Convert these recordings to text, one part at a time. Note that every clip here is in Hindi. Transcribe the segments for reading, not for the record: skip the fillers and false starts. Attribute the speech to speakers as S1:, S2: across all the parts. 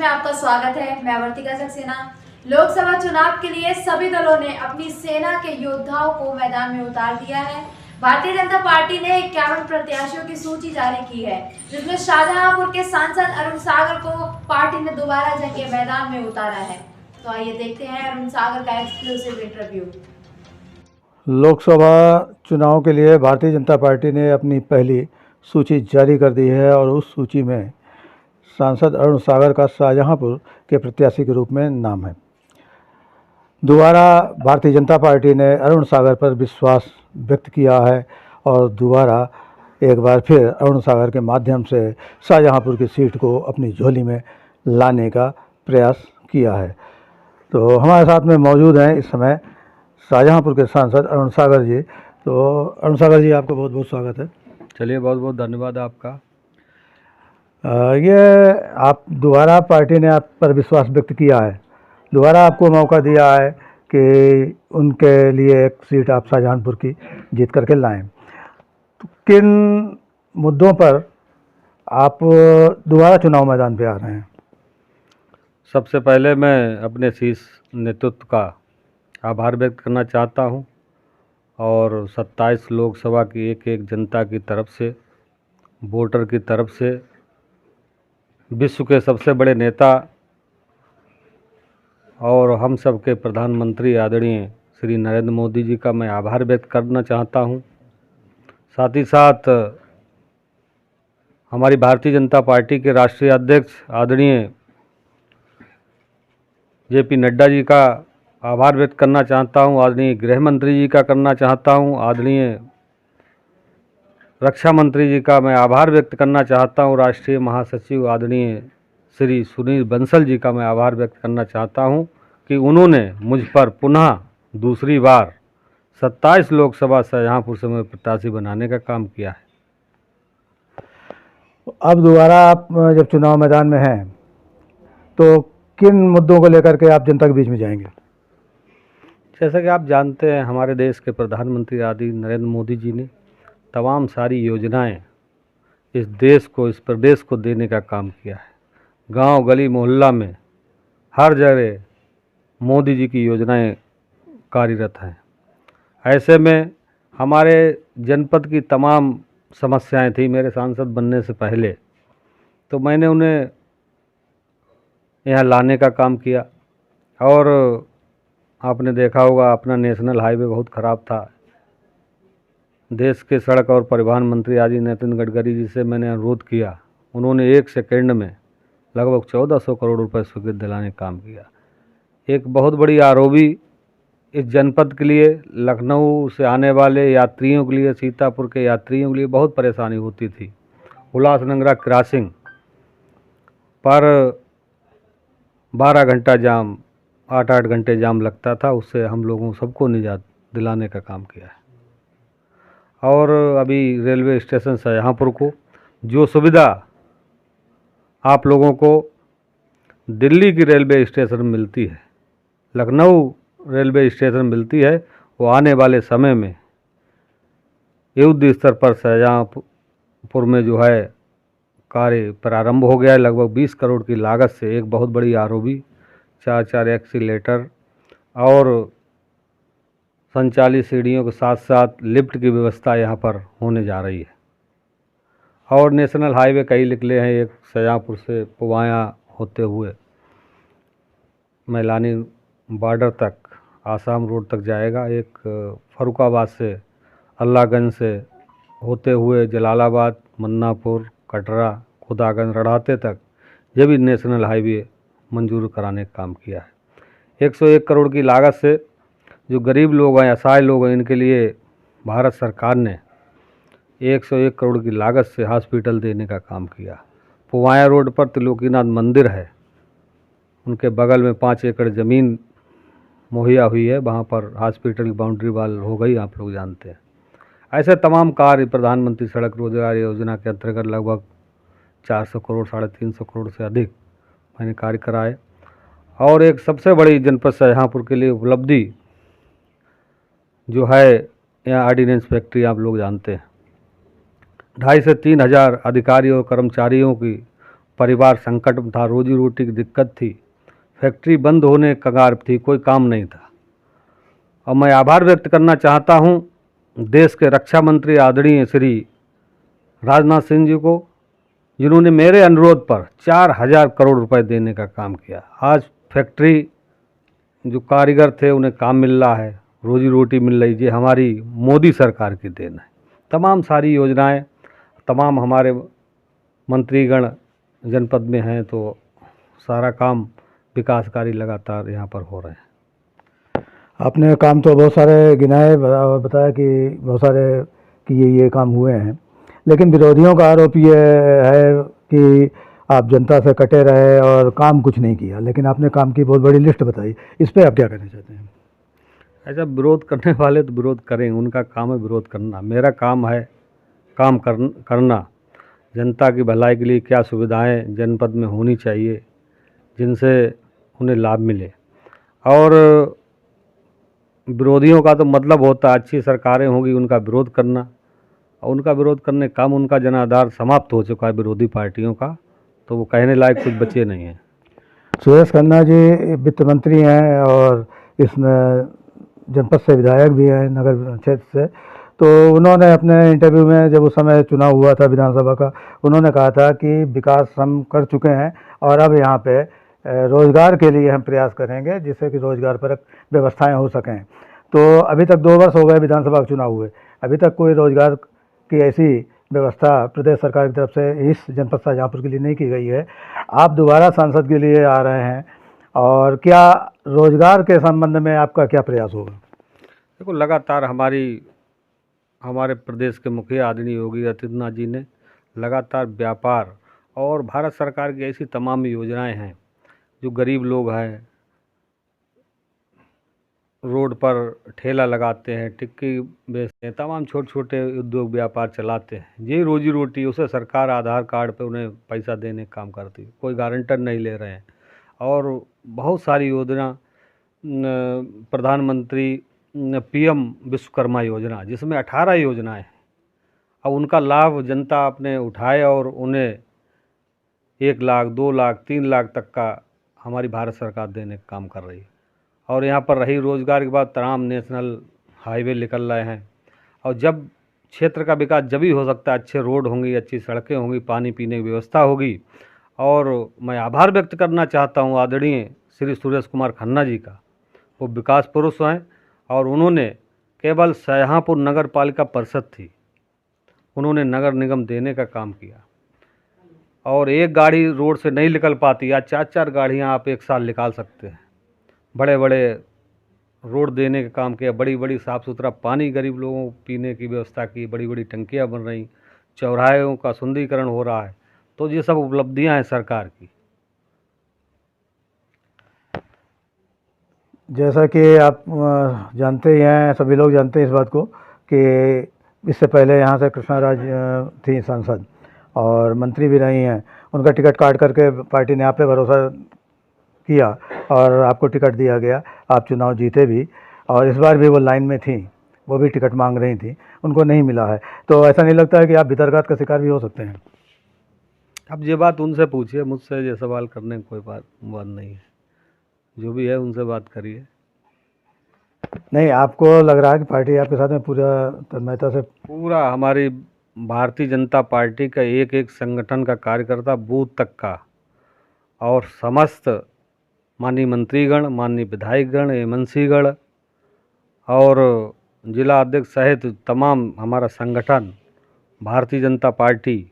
S1: में आपका स्वागत है। मैं वर्तिका सक्सेना। लोकसभा चुनाव के लिए सभी दलों ने अपनी सेना के योद्धाओं को मैदान में उतार दिया है। भारतीय जनता पार्टी ने 51 प्रत्याशियों की सूची जारी की है, जिसमें शाहजहांपुर के सांसद अरुण सागर को पार्टी ने दोबारा जंग के मैदान में उतारा है। तो आइए देखते हैं अरुण सागर का एक्सक्लूसिव इंटरव्यू।
S2: लोकसभा चुनाव के लिए भारतीय जनता पार्टी ने अपनी पहली सूची जारी कर दी है और उस सूची में सांसद अरुण सागर का शाहजहांपुर के प्रत्याशी के रूप में नाम है। दोबारा भारतीय जनता पार्टी ने अरुण सागर पर विश्वास व्यक्त किया है और दोबारा एक बार फिर अरुण सागर के माध्यम से शाहजहांपुर की सीट को अपनी झोली में लाने का प्रयास किया है। तो हमारे साथ में मौजूद हैं इस समय शाहजहांपुर के सांसद अरुण सागर जी। तो अरुण सागर जी, आपका बहुत बहुत स्वागत है।
S3: चलिए, बहुत बहुत धन्यवाद आपका।
S2: ये आप दोबारा पार्टी ने आप पर विश्वास व्यक्त किया है, दोबारा आपको मौका दिया है कि उनके लिए एक सीट आप शाहजहांपुर की जीत करके लाएं। तो किन मुद्दों पर आप दोबारा चुनाव मैदान पे आ रहे हैं?
S3: सबसे पहले मैं अपने शीर्ष नेतृत्व का आभार व्यक्त करना चाहता हूं और 27 लोकसभा की एक एक जनता की तरफ से, वोटर की तरफ से, विश्व के सबसे बड़े नेता और हम सब के प्रधानमंत्री आदरणीय श्री नरेंद्र मोदी जी का मैं आभार व्यक्त करना चाहता हूं। साथ ही साथ हमारी भारतीय जनता पार्टी के राष्ट्रीय अध्यक्ष आदरणीय जेपी नड्डा जी का आभार व्यक्त करना चाहता हूं, आदरणीय गृह मंत्री जी का करना चाहता हूं, आदरणीय रक्षा मंत्री जी का मैं आभार व्यक्त करना चाहता हूं, राष्ट्रीय महासचिव आदरणीय श्री सुनील बंसल जी का मैं आभार व्यक्त करना चाहता हूं कि उन्होंने मुझ पर पुनः दूसरी बार 27 लोकसभा शाहजहांपुर से मैं प्रत्याशी बनाने का काम किया है।
S2: अब दोबारा आप जब चुनाव मैदान में हैं तो किन मुद्दों को लेकर के आप जनता के बीच में जाएंगे?
S3: जैसा कि आप जानते हैं, हमारे देश के प्रधानमंत्री आदि नरेंद्र मोदी जी ने तमाम सारी योजनाएं इस देश को, इस प्रदेश को देने का काम किया है। गांव, गली, मोहल्ला में हर जगह मोदी जी की योजनाएं कार्यरत हैं। ऐसे में हमारे जनपद की तमाम समस्याएं थी मेरे सांसद बनने से पहले, तो मैंने उन्हें यहाँ लाने का काम किया। और आपने देखा होगा, अपना नेशनल हाईवे बहुत ख़राब था। देश के सड़क और परिवहन मंत्री आदि नितिन गडकरी जी से मैंने अनुरोध किया, उन्होंने 1 सेकंड में लगभग 1400 करोड़ रुपए स्वीकृत दिलाने का काम किया। एक बहुत बड़ी आरओबी इस जनपद के लिए, लखनऊ से आने वाले यात्रियों के लिए, सीतापुर के यात्रियों के लिए बहुत परेशानी होती थी। उल्लासनगरा क्रॉसिंग पर 12 घंटा जाम, 8-8 घंटे जाम लगता था, उससे हम लोगों सबको निजात दिलाने का काम किया है। और अभी रेलवे स्टेशन शाहजहांपुर को जो सुविधा आप लोगों को दिल्ली की रेलवे स्टेशन मिलती है, लखनऊ रेलवे स्टेशन मिलती है, वो आने वाले समय में युद्ध स्तर पर शाहजहांपुर में जो है कार्य प्रारंभ हो गया है। लगभग 20 करोड़ की लागत से एक बहुत बड़ी आरओबी, 4 एक्सीलेटर और संचालित सीढ़ियों के साथ साथ लिफ्ट की व्यवस्था यहाँ पर होने जा रही है। और नेशनल हाईवे कई निकले हैं, एक शाहजहांपुर से पुवाया होते हुए मैलानी बॉर्डर तक, आसाम रोड तक जाएगा, एक फरुखाबाद से, अल्लाहगंज से होते हुए जलालाबाद, मन्नापुर, कटरा, खुदागंज, रड़ाते तक, ये भी नेशनल हाईवे मंजूर कराने का काम किया है। 101 करोड़ की लागत से जो गरीब लोग हैं, असहाय लोग हैं, इनके लिए भारत सरकार ने 101 करोड़ की लागत से हॉस्पिटल देने का काम किया। पुवाया रोड पर त्रिलोकीनाथ मंदिर है, उनके बगल में 5 एकड़ ज़मीन मुहैया हुई है, वहाँ पर हॉस्पिटल की बाउंड्री वाल हो गई, आप लोग जानते हैं। ऐसे तमाम कार्य प्रधानमंत्री सड़क रोजगार योजना के अंतर्गत लगभग 400 करोड़, 350 करोड़ से अधिक मैंने कार्य कराए। और एक सबसे बड़ी जनपद शाहजहांपुर के लिए उपलब्धि जो है, यहाँ ऑर्डिनेंस फैक्ट्री आप लोग जानते हैं, 2,500 से 3,000 अधिकारियों और कर्मचारियों की परिवार संकट में था, रोजी रोटी की दिक्कत थी, फैक्ट्री बंद होने कगार थी, कोई काम नहीं था। और मैं आभार व्यक्त करना चाहता हूँ देश के रक्षा मंत्री आदरणीय श्री राजनाथ सिंह जी को, जिन्होंने मेरे अनुरोध पर 4000 करोड़ रुपए देने का काम किया। आज फैक्ट्री जो कारीगर थे उन्हें काम मिल रहा है, रोजी रोटी मिल रही, ये हमारी मोदी सरकार की देन है। तमाम सारी योजनाएं, तमाम हमारे मंत्रीगण जनपद में हैं, तो सारा काम विकास कार्य लगातार यहाँ पर हो रहे हैं।
S2: आपने काम तो बहुत सारे गिनाए, बताया कि बहुत सारे कि ये काम हुए हैं, लेकिन विरोधियों का आरोप ये है कि आप जनता से कटे रहे और काम कुछ नहीं किया, लेकिन आपने काम की बहुत बड़ी लिस्ट बताई। इस पे आप क्या कहना चाहते हैं?
S3: ऐसा विरोध करने वाले तो विरोध करें, उनका काम है विरोध करना। मेरा काम है काम करना, जनता की भलाई के लिए क्या सुविधाएं जनपद में होनी चाहिए जिनसे उन्हें लाभ मिले। और विरोधियों का तो मतलब होता है अच्छी सरकारें होंगी उनका विरोध करना, और उनका विरोध करने काम उनका जनाधार समाप्त हो चुका है विरोधी पार्टियों का, तो वो कहने लायक कुछ बचे नहीं हैं।
S2: सुरेश खन्ना जी वित्त मंत्री हैं और इसमें जनपद से विधायक भी हैं, नगर क्षेत्र से। तो उन्होंने अपने इंटरव्यू में, जब उस समय चुनाव हुआ था विधानसभा का, उन्होंने कहा था कि विकास हम कर चुके हैं और अब यहाँ पे रोज़गार के लिए हम प्रयास करेंगे जिससे कि रोज़गार परक व्यवस्थाएं हो सकें। तो अभी तक 2 वर्ष हो गए विधानसभा के चुनाव हुए, अभी तक कोई रोज़गार की ऐसी व्यवस्था प्रदेश सरकार की तरफ से इस जनपद शाहजहाँपुर के लिए नहीं की गई है। आप दोबारा सांसद के लिए आ रहे हैं, और क्या रोज़गार के संबंध में आपका क्या प्रयास होगा?
S3: देखो, लगातार हमारे प्रदेश के मुखिया आदरणीय योगी आदित्यनाथ जी ने लगातार व्यापार और भारत सरकार की ऐसी तमाम योजनाएं हैं जो गरीब लोग हैं, रोड पर ठेला लगाते हैं, टिक्की बेचते हैं, तमाम छोटे छोटे उद्योग व्यापार चलाते हैं, यही रोजी रोटी, उसे सरकार आधार कार्ड पे उन्हें पैसा देने का काम करती है, कोई गारंटर नहीं ले रहे हैं। और बहुत सारी योजना, प्रधानमंत्री पीएम विश्वकर्मा योजना, जिसमें 18 योजनाएं हैं, अब उनका लाभ जनता अपने उठाए और उन्हें 1 लाख 2 लाख 3 लाख तक का हमारी भारत सरकार देने का काम कर रही है। और यहाँ पर रही रोज़गार की बात, तमाम नेशनल हाईवे निकल रहे हैं, और जब क्षेत्र का विकास जब ही हो सकता है, अच्छे रोड होंगी, अच्छी सड़कें होंगी, पानी पीने की व्यवस्था होगी। और मैं आभार व्यक्त करना चाहता हूँ आदरणीय श्री सुरेश कुमार खन्ना जी का, वो विकास पुरुष हैं और उन्होंने केवल शाहजहाँपुर नगर पालिका परिषद थी, उन्होंने नगर निगम देने का काम किया। और एक गाड़ी रोड से नहीं निकल पाती, या 4-4 गाड़ियाँ आप एक साल निकाल सकते हैं। बड़े बड़े रोड देने का काम किया, बड़ी बड़ी साफ़ सुथरा पानी गरीब लोगों को पीने की व्यवस्था की, बड़ी बड़ी टंकियाँ बन रही, चौराहों का सुंदरीकरण हो रहा है। तो ये सब उपलब्धियां हैं सरकार की।
S2: जैसा कि आप जानते ही हैं, सभी लोग जानते हैं इस बात को कि इससे पहले यहाँ से कृष्णा राज थी सांसद और मंत्री भी रही हैं। उनका टिकट काट करके पार्टी ने आप पे भरोसा किया और आपको टिकट दिया गया, आप चुनाव जीते भी, और इस बार भी वो लाइन में थी, वो भी टिकट मांग रही थी, उनको नहीं मिला है। तो ऐसा नहीं लगता है कि आप भितरघात का शिकार भी हो सकते हैं?
S3: अब ये बात उनसे पूछिए, मुझसे ये सवाल करने की कोई बात नहीं है, जो भी है उनसे बात करिए।
S2: नहीं, आपको लग रहा है कि पार्टी आपके साथ में पूरा तन्मयता से?
S3: पूरा हमारी भारतीय जनता पार्टी का एक एक संगठन का कार्यकर्ता बूथ तक का, और समस्त माननीय मंत्रीगण, माननीय विधायकगण, एमएनसीगण और जिला अध्यक्ष सहित तमाम हमारा संगठन भारतीय जनता पार्टी,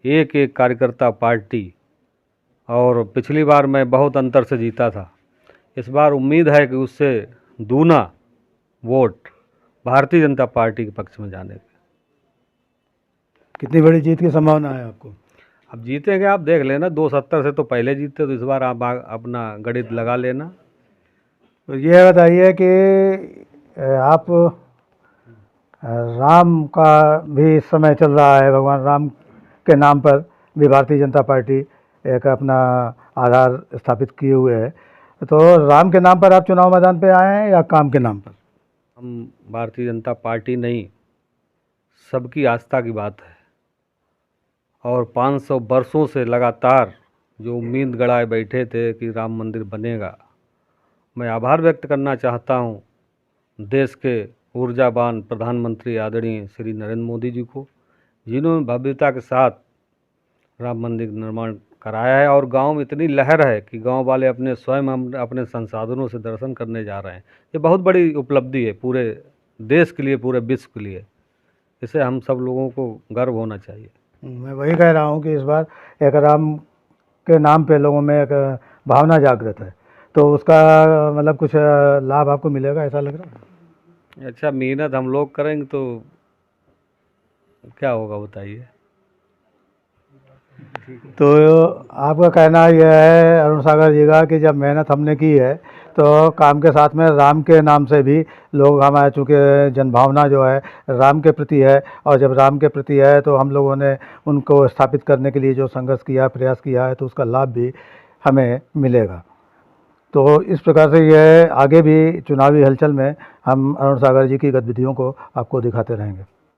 S3: एक एक कार्यकर्ता पार्टी। और पिछली बार मैं बहुत अंतर से जीता था, इस बार उम्मीद है कि उससे दूना वोट भारतीय जनता पार्टी के पक्ष में जाने के।
S2: कितनी बड़ी जीत की संभावना है आपको?
S3: अब जीतेंगे, आप देख लेना, 270 से तो पहले जीते, तो इस बार आप अपना गणित लगा लेना।
S2: तो ये बताइए कि आप, राम का भी इस समय चल रहा है, भगवान राम के नाम पर भी भारतीय जनता पार्टी एक अपना आधार स्थापित किए हुए है, तो राम के नाम पर आप चुनाव मैदान पे आए हैं या काम के नाम पर?
S3: हम भारतीय जनता पार्टी नहीं, सबकी आस्था की बात है, और 500 वर्षों से लगातार जो उम्मीद गड़ाए बैठे थे कि राम मंदिर बनेगा, मैं आभार व्यक्त करना चाहता हूँ देश के ऊर्जावान प्रधानमंत्री आदरणीय श्री नरेंद्र मोदी जी को, जिन्होंने भव्यता के साथ राम मंदिर निर्माण कराया है। और गांव में इतनी लहर है कि गांव वाले अपने स्वयं अपने संसाधनों से दर्शन करने जा रहे हैं। ये बहुत बड़ी उपलब्धि है पूरे देश के लिए, पूरे विश्व के लिए। इसे हम सब लोगों को गर्व होना चाहिए।
S2: मैं वही कह रहा हूँ कि इस बार एक राम के नाम पे लोगों में एक भावना जागृत है, तो उसका मतलब कुछ लाभ आपको मिलेगा, ऐसा लग रहा है?
S3: अच्छा, मेहनत हम लोग करेंगे तो क्या होगा बताइए।
S2: तो आपका कहना यह है अरुण सागर जी का कि जब मेहनत हमने की है तो काम के साथ में राम के नाम से भी लोग हमारे, चूँकि जनभावना जो है राम के प्रति है, और जब राम के प्रति है तो हम लोगों ने उनको स्थापित करने के लिए जो संघर्ष किया, प्रयास किया है, तो उसका लाभ भी हमें मिलेगा। तो इस प्रकार से यह आगे भी चुनावी हलचल में हम अरुण सागर जी की गतिविधियों को आपको दिखाते रहेंगे।